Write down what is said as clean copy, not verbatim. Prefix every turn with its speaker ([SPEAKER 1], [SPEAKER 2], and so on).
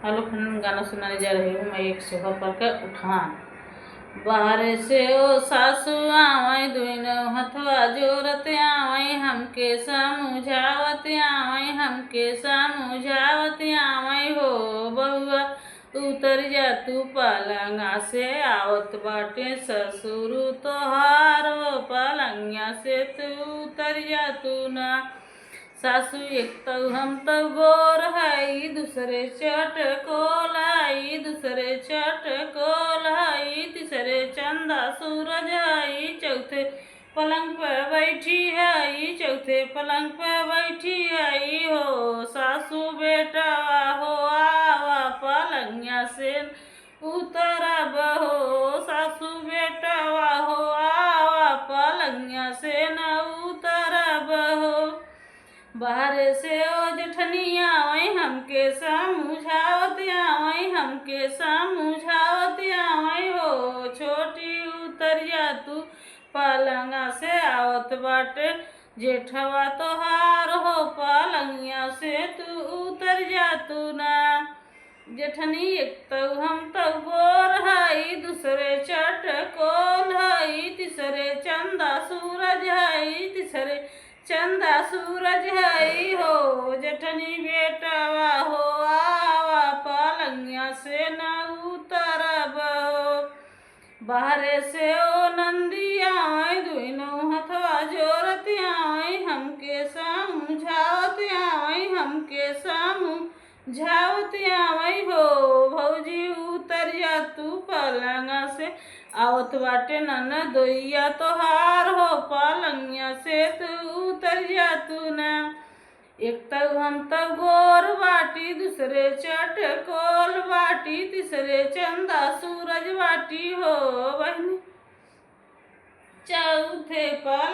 [SPEAKER 1] Hello friend, गाना सुनाने जा रही हूँ मैं एक सोफा पर का उठान। बाहर से ओ सासू आवई दुनो हथवा जोरत आवई हमके समझावत आवई हमके समझावत आवई हो बउआ उतर जा तू पलंगा से आवत बाटे ससुर तोहारो पलंगिया से तू उतर जा तू ना। सासू एक तो हम तो गोर हई दूसरे चटकोल हई दूसरे चटकोल हई तीसरे चंदा सूरज हई चौथे पलंग पे बैठी हई चौथे पलंग पे बैठी हई हो सासू बेटा हो आवा पलंगिया से उतरब हो सासू बेटा हो आवा पलंगिया से न उतरब हो। बाहर से ओ जेठनिया आवई हमके समझावत आवई हमके समझावत आवई हो छोटी उतर जा तू पलंगा से आवत बाटे जेठवा तोहार हो पलंगिया से तू उतर जा तू ना। जेठनी एक तो हम तो गोर हई दूसरे चटकोल हई तीसरे चंदा सूरज हई तीसरे चंदा सूरज हई हो जेठनी बेटवा हो आवा पलंगिया से न उतरब हो। बाहर से ओ नंदिया आई दुनो हथवा जोरत आई हमके समझावत आई हमके समझावत आई हो भौजी उतर जा तू पलंगा से आवत बाटे नन दोइया तोहार हो पलंगिया से तू उतर जा तू ना। एक तो हम तो गोर बाटी दूसरे चटकोल बाटी तीसरे चंदा सूरज बाटी हो बहनी चौथे पल